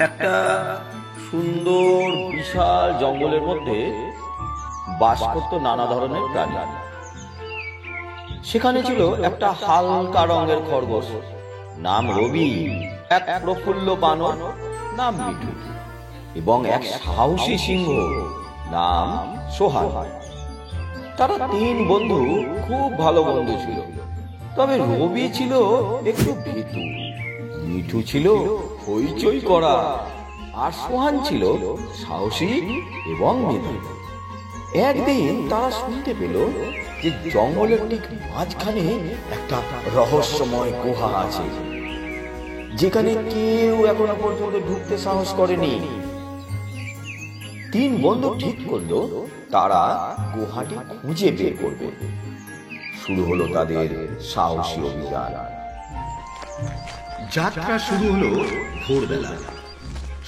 একটা সুন্দর বিশাল জঙ্গলের মধ্যে বাস করত নানা ধরনের প্রাণী। সেখানে ছিল একটা হালকা রঙের খরগোশ, নাম রবি, এক প্রফুল্ল বানর, নাম মিঠু, এবং এক সাহসী সিংহ, নাম সোহান। তারা তিন বন্ধু খুব ভালো বন্ধু ছিল। তবে রবি ছিল একটু ভীতু, মিঠু ছিল হইচই করা, আর সোহান ছিল সাহসী এবং মেধাবী। একদিন তারা শুনতে পেল যে জঙ্গলের ঠিক মাঝখানে একটা রহস্যময় গুহা আছে, যেখানে কেউ এখনো পর্যন্ত ঢুকতে সাহস করেনি। তিন বন্ধু ঠিক করলো তারা গুহাটি খুঁজে বের করবে। শুরু হলো তাদের সাহসী অভিযান। যাত্রা শুরু হলো ভোরবেলা।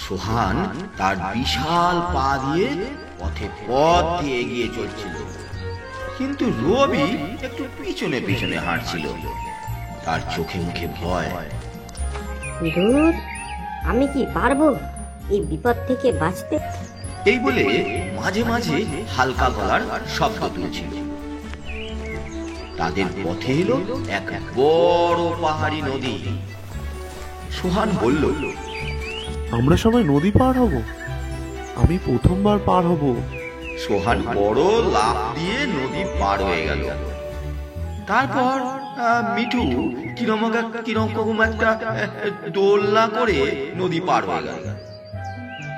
সোহান তার বিশাল পা দিয়ে পথে পথ দিয়ে এগিয়ে চলছিল, কিন্তু রবি একটু পিছনে পিছনে হাঁটছিল। তার চোখে মুখে ভয়। দূর, আমি কি পারবো এই বিপদ থেকে বাঁচতে? এই বলে মাঝে মাঝে হালকা গলার শব্দ তুলছিল। তাদের পথে এলো এক বড় পাহাড়ি নদী। সোহান বলল, আমরা সবাই নদী পার হব? আমি প্রথমবার পার হব। সোহান বড় লাফ দিয়ে নদী পার হয়ে গেল। তারপর মিঠু কিরকম একটা দোলনা করে নদী পার হয়ে গেল।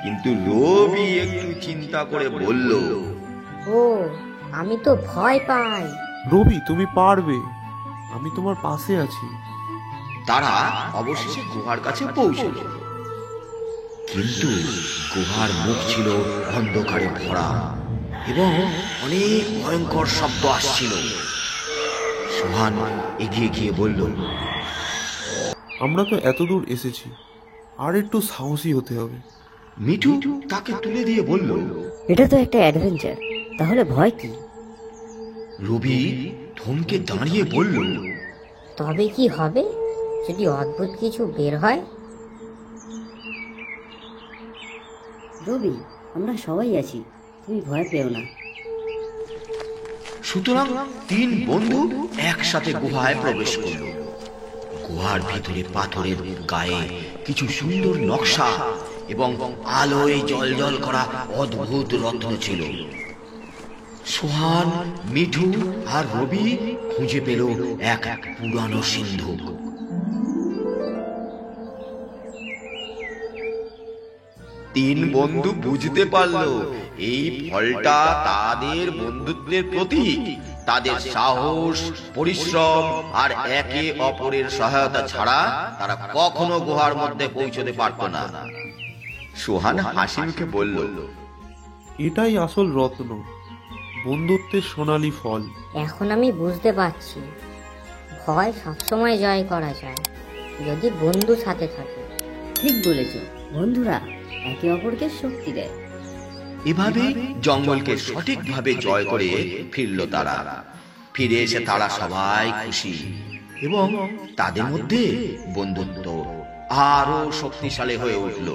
কিন্তু রবি একটু চিন্তা করে বলল, ও, আমি তো ভয় পাই। রবি, তুমি পারবে, আমি তোমার পাশে আছি। তারা অবশেষে গুহার কাছে পৌঁছল, কিন্তু গুহার মুখ ছিল অন্ধকারে ভরা এবং অনেক ভয়ঙ্কর শব্দ আসছিল। সোহান এগিয়ে গিয়ে বলল, আমরা তো এত দূর এসেছি, আর একটু সাহসী হতে হবে। মিঠু তাকে তুলে দিয়ে বলল, এটা তো একটা অ্যাডভেঞ্চার, তাহলে ভয় কি? রবি থমকে দাঁড়িয়ে বলল, তবে কি হবে যদি অদ্ভুত কিছু বের হয়? রবি, আমরা সবাই আছি, তুমি ভয় পেও না। সুতরাং তিন বন্ধু একসাথে গুহায় প্রবেশ করল। গুহার ভিতরে পাথরের গায়ে কিছু সুন্দর নকশা এবং আলোয় জলজল করা অদ্ভুত রত্ন ছিল। সোহান, মিঠু আর রবি খুঁজে পেল এক পুরানো সিন্ধুক। তিন বন্ধু বুঝতে পারলো এই ফলটা তাদের বন্ধুত্বের প্রতীক। তাদের সাহস, পরিশ্রম আর একে অপরের সহায়তা ছাড়া তারা কখনো গুহার মধ্যে পৌঁছতে পারত না। সোহান হাসি মুখে বলল, এটাই আসল রত্ন, বন্ধুত্বের সোনালী ফল। এখন আমি বুঝতে পারছি, ভয় সবসময় জয় করা যায় যদি বন্ধু সাথে থাকে। ঠিক বলেছ, বন্ধুরা একে অপরকে শক্তি দেয়। এভাবে জঙ্গলকে সঠিকভাবে জয় করে ফিরল তারা। ফিরে এসে তারা সবাই খুশি এবং তাদের মধ্যে বন্ধুত্ব আরো শক্তিশালী হয়ে উঠল।